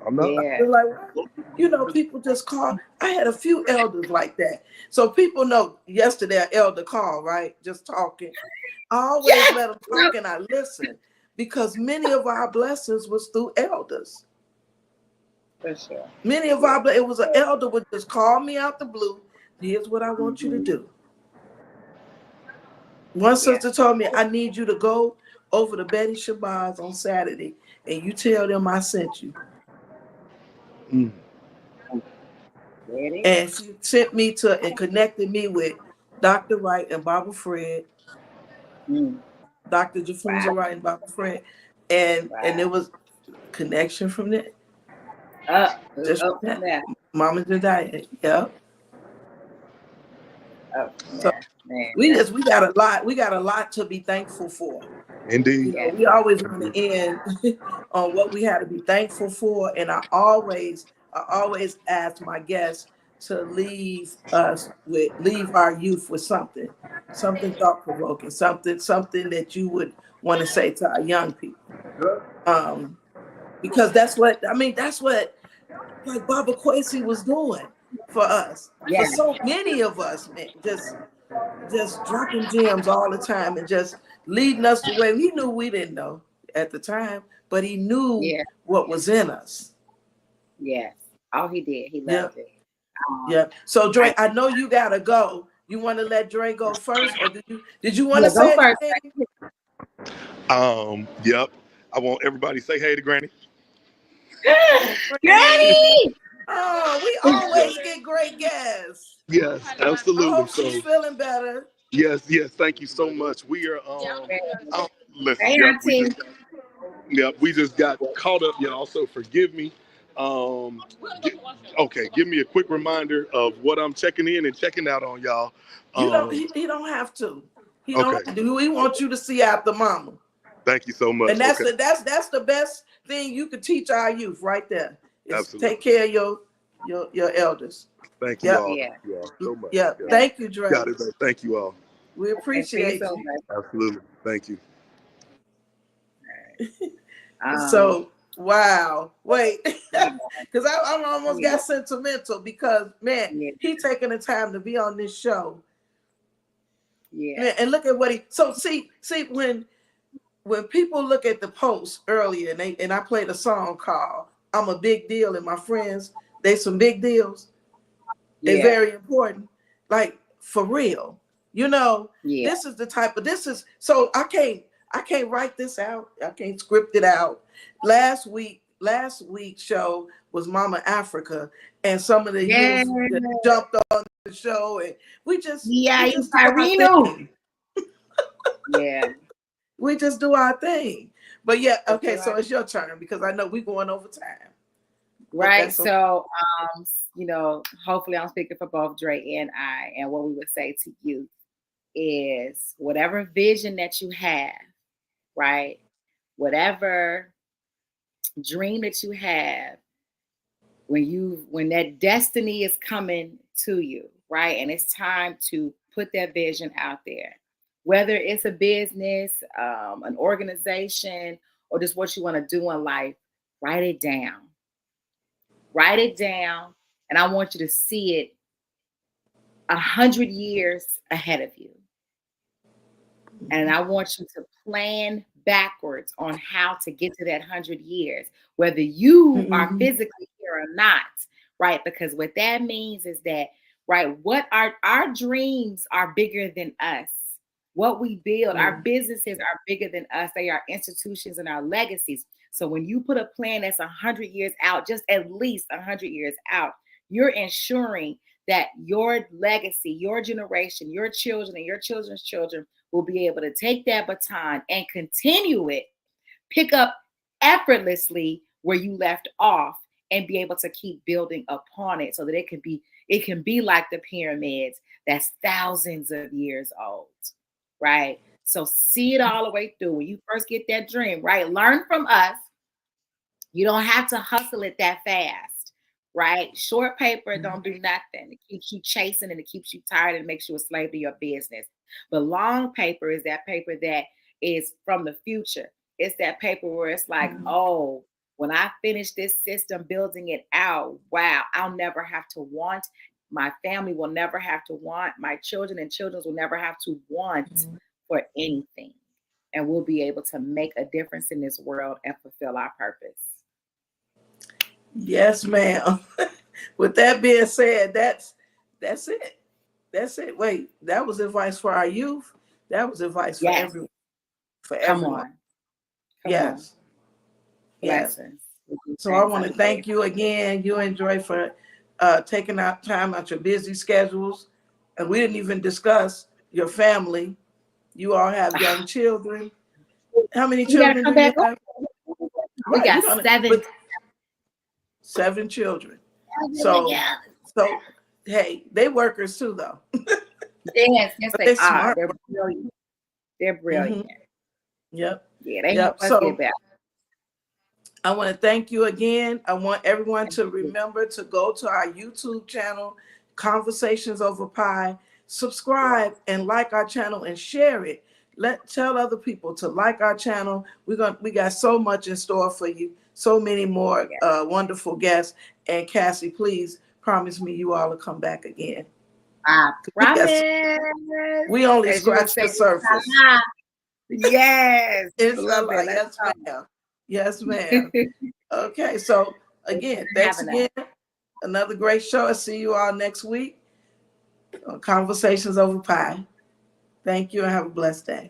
I'm not like, people just call. I had a few elders like that. So people know yesterday an elder called, right? Just talking. I always let them talk and I listen because many of our blessings was through elders. For sure. Many of it was an elder would just call me out the blue. Here's what I want you to do. One sister told me, I need you to go over to Betty Shabazz on Saturday and you tell them I sent you. And she sent me and connected me with Dr. Wright and Baba Fred, Dr. Jafunza Wright and Baba Fred. And there was connection from there. Just from that. Mama and Daddy. Yep. So we got a lot to be thankful for. Indeed. We always want to end on what we had to be thankful for, and I always ask my guests to leave our youth with something thought provoking, something that you would want to say to our young people, because that's what like Baba Quasi was doing for us. For so many of us, man, just dropping gems all the time and just leading us the way. He knew we didn't know at the time, but he knew what was in us. Yes. Oh, he did. He loved it. So Dre, I know you gotta go. You want to let Dre go first, or did you want to say anything? Yep. I want everybody to say hey to Granny. Granny! Oh, we always get great guests. Yes, absolutely. I hope she's feeling better. Yes. Thank you so much. We are listen. We just got caught up, y'all. So forgive me. Give me a quick reminder of what I'm checking in and checking out on, y'all. He don't have to. He don't have to. We want you to see after mama. Thank you so much. And that's the best thing you could teach our youth right there. Absolutely. Take care of your elders. Thank you Yep. all. Yeah. Thank you all so much. Yeah. Yeah. Thank you, Dre. Got it, man. Thank you all. We Thank you appreciate so you. much. Absolutely. Thank you. So wow. Wait. Because I almost got sentimental because man, Yeah. he taking the time to be on this show. Yeah. And look at what he see when people look at the post earlier and I played a song called I'm a Big Deal and my friends, they some big deals. They're very important. Like for real. You know, this is the type of so I can't write this out. I can't script it out. Last week's show was Mama Africa and some of the youth that jumped on the show and we just do our thing. We just do our thing. But yeah, okay, so it's your turn because I know we're going over time. Right. So hopefully I'm speaking for both Dre and I, and what we would say to you is whatever vision that you have, right? Whatever dream that you have, when that destiny is coming to you, right? And it's time to put that vision out there, whether it's a business, an organization, or just what you want to do in life, write it down. Write it down, and I want you to see it 100 years ahead of you. And I want you to plan backwards on how to get to that 100 years, whether you are physically here or not, right? Because what that means is that, right, what our dreams are bigger than us. What we build, our businesses are bigger than us. They are institutions and our legacies. So when you put a plan that's 100 years out, just at least 100 years out, you're ensuring that your legacy, your generation, your children, and your children's children will be able to take that baton and continue it, pick up effortlessly where you left off, and be able to keep building upon it so that it can be like the pyramids that's thousands of years old, right? So see it all the way through. When you first get that dream, right? Learn from us. You don't have to hustle it that fast, right? Short paper don't do nothing. It keeps you chasing and it keeps you tired and makes you a slave to your business. But long paper is that paper that is from the future. It's that paper where it's like, oh, when I finish this system, building it out, wow, I'll never have to want. My family will never have to want. My children and children will never have to want for anything. And we'll be able to make a difference in this world and fulfill our purpose. Yes, ma'am. With that being said, that's it. That's it. Wait, that was advice for our youth. That was advice for everyone. For everyone. Yes. Yes. So I want to thank you again, you and Joy, for taking out time out your busy schedules. And we didn't even discuss your family. You all have young children. How many children do you have? We got 7. 7 children. So hey, they workers too, though. Yes, they are. Smart. They're brilliant. They're brilliant. Yep. Yeah, they help us get better. I want to thank you again. I want everyone to remember to go to our YouTube channel, Conversations Over Pie, subscribe and like our channel and share it. Tell other people to like our channel. We got so much in store for you. So many more wonderful guests. And Cassie, please promise me you all will come back again. I promise. We only scratched the surface. Yes. Yes, ma'am. Yes, ma'am. Okay, so again, thanks again. Another great show. I'll see you all next week on Conversations Over Pie. Thank you and have a blessed day.